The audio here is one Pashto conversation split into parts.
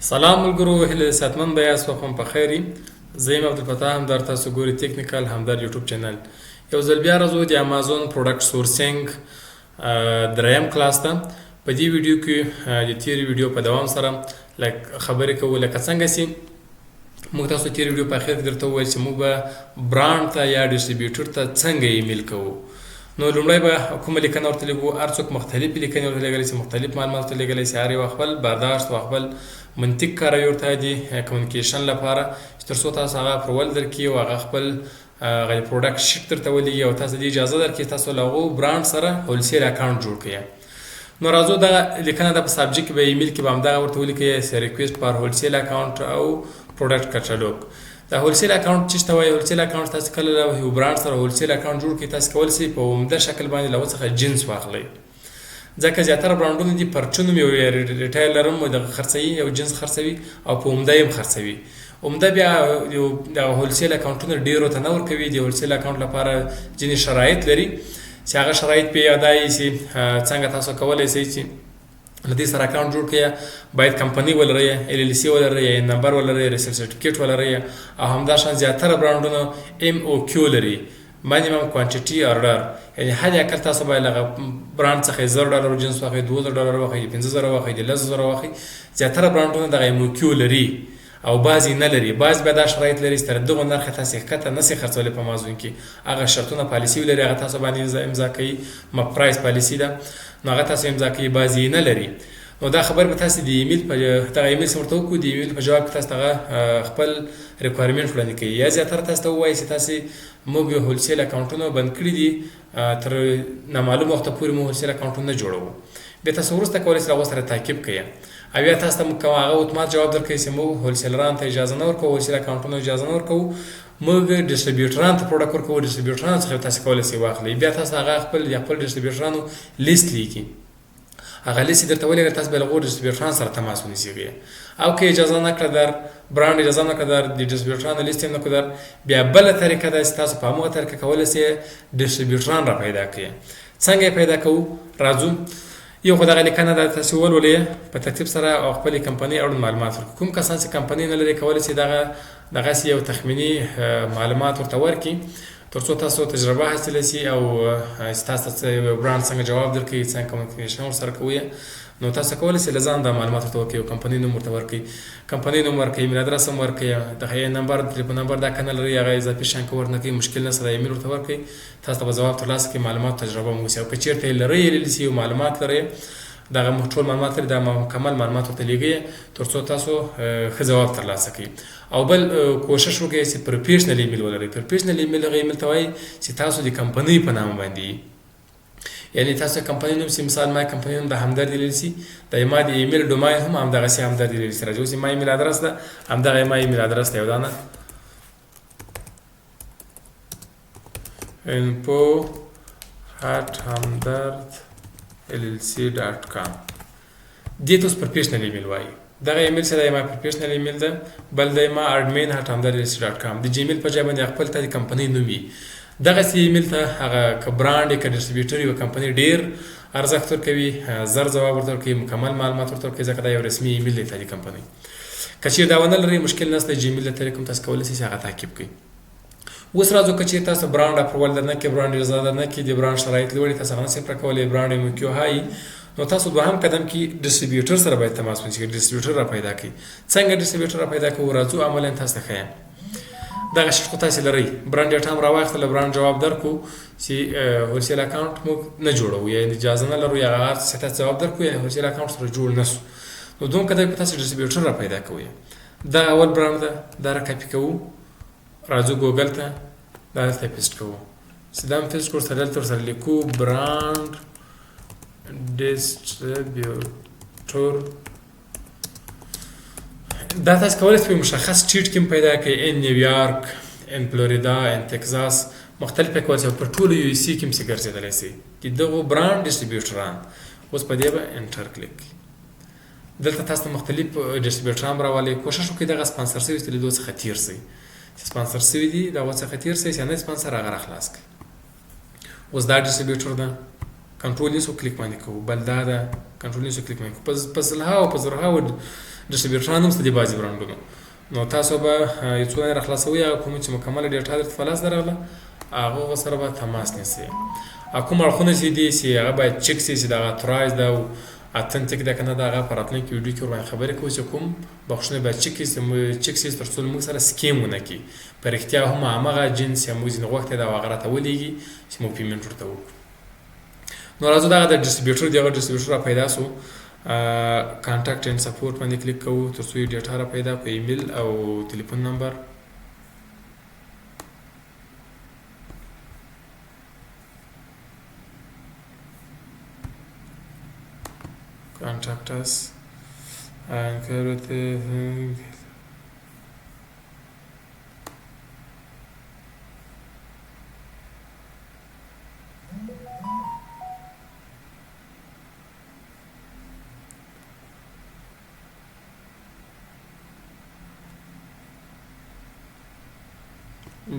سلام ملګرو، هیله صحتمند یاست او په خیر یې. زه یم عبدالفتاح همدار، تاسو ګورئ ټیکنیکل همدار یوټیوب چینل. یو ځل بیا راځو د امازون پروډکټ سورسینګ دریم کلاس ته. په دې ویډیو کې د تیرې ویډیو په دوام سره خبرې کوو لکه څنګه چې موږ تاسو تیرې ویډیو په اخر کې درته وویل چې موږ به برانډ ته یا ډسټریبیوټر ته څنګه ایمیل کوو. نو لومړی به کومه لیکنه ورته لیکو. هر څوک مختلفې لیکنې ورته لیږلی شي، مختلف معلومات ورته لیږلی شي. هر یو خپل برداشت او خپل منطق کاروي ورته د کمیونیکیشن لپاره، چې تر څو تاسو هغه اپروول درکړي او هغه خپل هغه پروډکټ شیټ درته ولیږي او تاسو دې اجازه درکړي تاسو له هغو برانډ سره هولسیل اکاونټ جوړ کړئ. نو راځو دغه لیکنه د په سابجیکټ به ایمیل کې به همدغه ورته ولیکئ، ریکویسټ فار هولسیل اکاونټ او پروډکټ کټالوګ. دا هولسیل اکاونټ چې ته وایي، هولسیل اکاونټ تاسو کله له یو برانډ سره هولسیل اکاونټ جوړ کړئ، تاسو کولی شئ په عمده شکل باندې له هغو څخه جنس واخلئ. ځکه زیاتره برانډونه دي پرچون یو ریټیلر هم دغه خرڅوي، یو جنس خرڅوي او په عمده یې هم خرڅوي. عمده بیا یو دغه هولسیل اکاونټونه ډېرو ته نه ورکوي. د هولسیل اکاونټ لپاره ځینې شرایط لري چې هغه شرایط پې ادا یې شي. څنګه تاسو کولی شئ چې له دې سره اکاونټ جوړ کړئ؟ باید کمپنۍ ولرئ، LLC ولرئ، نمبر ولرئ، ریسل سرټیفیکیټ ولرئ، او همداشان زیاتره برانډونه MOQ لري، minimum quantity order. یعنې حد اقل تاسو باید له برانډ څخه $1000 جنس واخلئ، $2000 واخلئ، $5000 واخلئ، $10000 واخلئ. زیاتره برانډونه دغه MOQ لري او بعضې نه لري. بعض بیا دا شرایط لري چې تر دغو نرخ تاسې ښکته نه شئ خرڅولی په امازون کې. هغه شرطونه پالیسي ولري، هغه تاسو باندې امضا کوي. پرایس پالیسي ده، نو هغه تاسو امضا کوي، بعضې نه لري. نو دا خبر به تاسو د ایمیل په دغه ایمیل څخه ورته وکړو. د ایمیل په جواب کې تاسو هغه خپل ریکوایرمنټ وړاندې کوي. یا زیاتره تاسو ته ووایي چې تاسې موږ هولسیل اکاونټونه بند کړي دي، تر نامعلوم وخته پورې موږ هولسیل اکاونټونه نه جوړوو. بیا تاسو وروسته کولی شئ هغو سره تعقیب کړئ، او یا تاسو ته هغه اتومات جواب درکوي چې موږ هولسیلرانو ته اجازه نه ورکوو، هولسیل اکاونټونو اجازه نه ورکوو، موږ ډسټریبیوټرانو ته پروډکټ ورکوو، ډسټریبیوټرانو څخه تاسو کولی شئ واخلئ. بیا تاسو هغه خپل ډسټریبیوټرانو لیست لیکي، هغه لیست درته ولېږل، تاسو به له هغو ډسټریبیوټرانو سره تماس ونیسئ. او که اجازه نه کړه در برانډ اجازه نه کړه در د ډسټریبیوټرانو لیست یې نه کړه در، بیا بله طریقه ده چې تاسو په همغه طریقه کولی شئ ډسټریبیوټران را پیدا کړئ. څنګه یې پیدا کوو؟ راځو یو خو دغه لیکنه ده تاسې ولولئ په ترتیب سره او خپلې کمپنۍ اړوند معلومات ورکړئ. کوم کسان چې کمپنۍ نه لري کولی شي دغسې یو تخمیني معلومات ورته ورکړي، تر څو تاسو تجربه حاصله شي او تاسو ته یو برانډ څنګه جواب درکوي، څنګه کمیونیکیشن ورسره کوئ. نو تاسو کولی شئ له ځان دا معلومات ورته ورکړئ، یو کمپنۍ نوم ورته ورکړئ، کمپنۍ نوم ورکړئ، ایمیل ادرس هم ورکړئ، دغه نمبر تلیفون نمبر دا کنه لري هغه اضافي شیان که ورنه کوي مشکل نشته، ایمیل ورته ورکړئ، تاسو ته به ځواب ترلاسه کړئ، معلومات تجربه مو وشي. او که چېرته یې لرئ LLC او معلومات لرئ، دغه ټول معلومات لري، دا مکمل معلومات ورته لیږئ تر څو تاسو ښه ځواب ترلاسه کړئ. او بل کوشش وکړئ چې پروفیشنل ایمیل ولرئ. پروفیشنل ایمیل هغه ایمیل ته وایي چې تاسو د کمپنۍ په نامه باندې، یعنې تاسو کمپنۍ نوم چې مثال ما کمپنۍ نوم د همدرد LLC، د ما د ایمیل ډوماین هم همدغسې همدرد LLC راځي. اوس ما ایمیل ادرس ده، همدغه ما ایمیل ادرس ده، یو دانه info@hamdard.llc.com. دې ته اوس پروفیشنل ایمیل وایي. دغه ایمیل چې دی ما پروفیشنل ایمیل ده، بل دی ما admin@hamdard.llc.com. د جیمیل په ځای باندې خپل ته د کمپنۍ نوم وي. دغسې ایمیل ته هغه که برانډ یې که ډسټریبیوټر یې کمپنۍ ډېر ارزښت ورکوي، زر ځواب ورته ورکوي، مکمل معلومات ورته ورکوي، ځکه دا یو رسمي ایمیل دی د کمپنۍ. که چېرې دا ونه لرئ مشکل نشته، جیمیل له طریقې هم تاسو کولی شئ چې هغه تعقیب کړئ. اوس راځو که چېرې تاسو برانډ اپروول درنه کړي، برانډ اجازه درنه کړي، د برانډ شرایط لوړ تاسو هغه نه شئ پوره کولی، برانډ MOQ هایي، نو تاسو دوهم قدم کې ډسټریبیوټر سره باید تماس ونیسئ، ډسټریبیوټر را پیدا کړئ. څنګه ډسټریبیوټر را پیدا کوو؟ راځو عملاً تاسو ته ښیم. دغه شیټ خو تاسې لرئ، برانډ ډیټا هم راواخیستله، برانډ جواب درکړو چې هولسیل اکاونټ موږ نه جوړوو، یا اجازه نه لرو، یا هغه څه تاسو جواب درکړو، یا هولسیل اکاونټ سره جوړ نه شو. نو دوم قدم کې تاسو ډسټریبیوټر را پیدا کوئ. دا اول برانډ ده، دا را کاپي کوو، راځو ګوګل ته، دا دلته پیسټ کوو، چې دا هم پیسټ کړو، سره دلته ورسره لیکو برانډ ډسټریبیوټر. دا تاسو کولی شئ په مشخص سټیټ کې هم پیدا کړئ، ان نیویارک، ان فلوریدا، ان تکزاس، مختلف یې کولی شئ، پر ټولو USA کې هم شئ ګرځېدلی شئ د دغو برانډ ډسټریبیوټران. اوس په دې به انټر کلیک کړئ. دلته تاسو ته مختلف ډسټریبیوټران راولئ. کوشش وکړئ دغه سپانسر شوي چې له دو څخه تېر شئ، چې سپانسر شوي دي د هغو څخه تېر شئ، چې نه سپانسر هغه را خلاص کړئ. اوس دا ډسټریبیوټر ده، کنټرول یې سو کلیک باندې کوو بل دا ده کنټرول یې سو کلیک باندې کوو په سلها او په زرهاو ډسټریبیوټران هم ستدي بعضې برانډونو نو تاسو به یو څو را خلاصوي هغه کوم چې مکمله ډیټا درته په لاس درغله هغه سره به تماس نیسئ کوم اړخونه چې دي چې هغه باید چک سي چې دغه اترایز ده او اتنټیک ده که نه د هغه په راتلونکي ویډیو کې ورباندې خبرې کوو چې کوم بخښنه باید چک سي تر څو موږ سره سکیم ونه کړي په رښتیا هم همغه جنس یا موږ ځینې وخت یې دغه هغه راته ولېږي چې موږ پیمنټ ورته وکړو نو راځو دغه د ډسټریبیوټر دغه ډسټریبیوټر را پیدا سو کانټاکټ اینډ سپورټ باندې کلیک کوو تر څو یې ډیټا را پیدا کړو ایمیل او تلیفون نمبر contact us and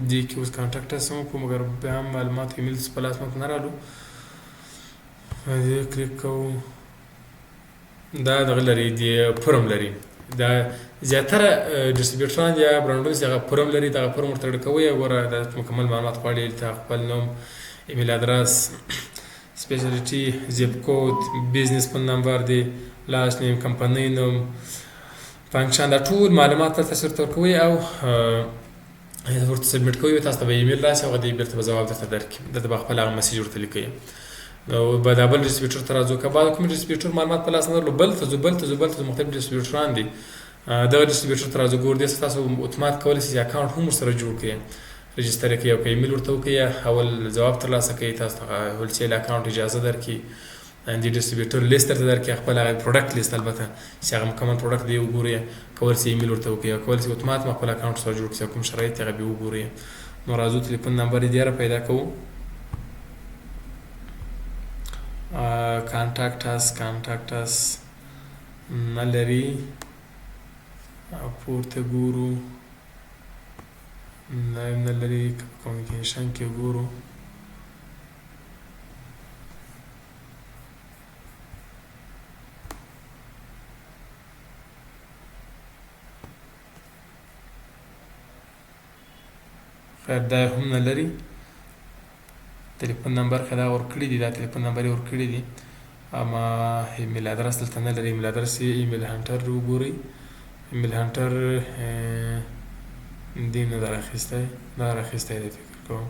دي کې اوس کانټاکټ اس هم کوم مګر بیا هم معلومات ایمیل په لاس مونږ نه رالو دې کلیک کوو دا دغه لري دی فورم لري دا زیاتره ډسټریبیوټران یا برانډونه چې هغه فورم لري دغه فورم ورته اډ کوئ ګوره دا مکمل معلومات غواړي تا خپل نوم ایمیل ادرس سپیشلیټي زیپ کوډ بزنس فون نمبر دی لاست نیم کمپنۍ نوم فنکشن دا ټول معلومات درته ورته ورکوي او ورته سبمیټ کوئ تاسو ته به ایمیل راشي هغه دی بیرته به ځواب درته درکړي درته به خپل هغه میسیج ورته لیکئ نو به دا بل ډسټریبیوټر ته راځو که بعد کوم ډسټریبیوټر معلومات په لاس نه درلو بل ته ځو مختلف ډسټریبیوټران دي دغه ډسټریبیوټر ته راځو ګور دې څه تاسو اتومات کولی شئ چې اکاونټ هم ورسره جوړ کړئ رجسټر یې کړئ او که ایمیل ورته وکړئ اول جواب ترلاسه کوئ تاسو ته هولسیل اکاونټ اجازه درکړي دې ډسټریبیوټر لیست درته درکړي خپل هغه پروډکټ لیست البته چې هغه مکمل پروډکټ دی وګورئ کولی شئ ایمیل ورته وکړئ او کولی شئ اتومات خپل اکاونټ سره جوړ کړئ کوم شرایط هغه بیا وګورئ نو راځو تلیفون نمبر یې بیا را پیدا کوو contact us نه لري پورته ګورو نه لري کمیونیکیشن کې ګورو خیر دا هم نه لري تلیفون نمبر خدا ورکړي دي دا تلیفون نمبر یې ورکړي دي اما ایمیل ادرس دلته نه لري ایمیل ادرس یې ایمیل هانټر وګورئ ایمیل هانټر دې نه ده راخیستی دا راخیستی دی فکر کوم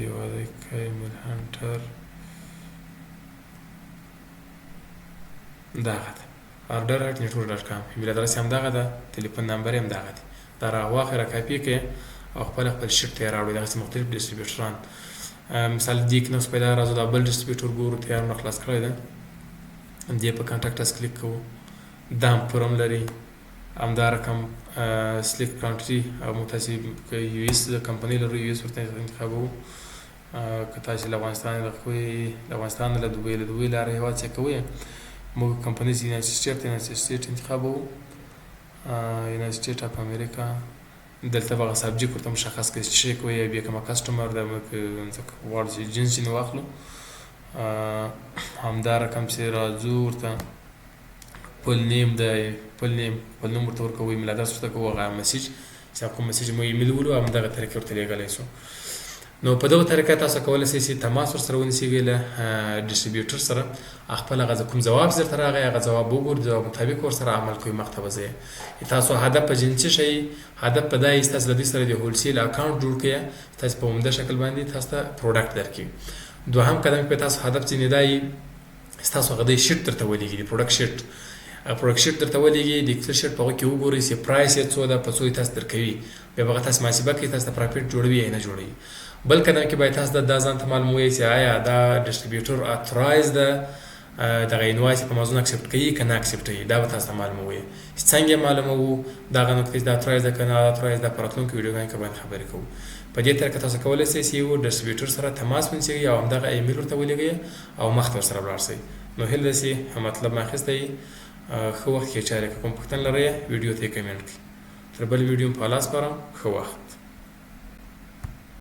یو دی که ایمیل هانټر دغه ده order@network.com ایمیل ادرس یې همدغه ده تلیفون نمبر یې همدغه دی دا راواخلئ را کاپي کړئ او خپل شیټ ته یې راوړئ دغسې مختلف ډسټریبیوټران مثال دې کې نو اوس پیدا راځو دا بل ډسټریبیوټر ګورو تیار نه خلاص کړی ده دې په کانټاکټ اس کلیک کوو دا هم فورم لري همدا رقم سلیکټ کانټري او موږ تاسې که یو ایس کمپنۍ لرو یو ایس ورته انتخابوو که تاسې له افغانستان له افغانستان له دوبۍ له هر هېواد څخه کوئ موږ کمپنۍ چې یونایټډ سټیټ انتخابوو یونایټډ سټیټ اف امریکا دلته به هغه سبجیکټ ورته مشخص کړئ چې څه کوئ یا بیا کومه کسټمر ده غواړو چې جنس ځینې واخلو همدا رقم چې راځو ورته خپل نیم دی خپل نوم ورته ورکوو ایمیل ادرس ورته کوو هغه میسیج چې کوم میسیج مو ایمیل ولو همدغه طریقې ورته لیږلی سو نو په دغه طریقه تاسو کولی شئ چې تماس ورسره ونیسئ له ډسټریبیوټر سره خپل هغه کوم جواب درته راغی هغه جواب وګورئ جواب مطابق ورسره عمل کوئ مخته به ځئ تاسو هدف په جنسي شئ هدف په دا یې تاسو له دوی سره د هولسیل اکاونټ جوړ کړئ تاسو په عمده شکل باندې تاسو ته پروډکټ درکړي دوهم قدم کې تاسو هدف ځینې دا یي ستاسو هغه د شیټ درته ولېږي د پروډکټ شیټ درته ولېږي د اکسل شیټ په هغه کې وګورئ چې پرایس یې څو ده په څو یې تاسو درکوي بیا به هغه تاسو محاسبه کوي تاسو ته پرافیټ جوړوي یا نه جوړوي بل قدم کې باید تاسو دا ځان ته معلوموئ چې آیا دا ډسټریبیوټر اترایز ده دغه انوایس په موضوع اکسپټ کوي که نه اکسپټ کوي دا به تاسو ته معلوموي چې څنګه معلوموو دغه نقطې چې دا اترایز ده که نه اترایز ده په راتلونکو ویډیوګانو کې باندې خبرې کوو په دې طریقه تاسو کولی شئ چې یو ډسټریبیوټر سره تماس ونیسئ او همدغه ایمیل ورته ولېږئ او مخته ورسره ولاړ شئ نو هیله ده چې مطلب مو اخیستی ښه وخت کې چارې که کوم پوښتنه لرئ ویډیو ته یې کمنټ کړئ تر بل ویډیو په الله سپارم ښه وخت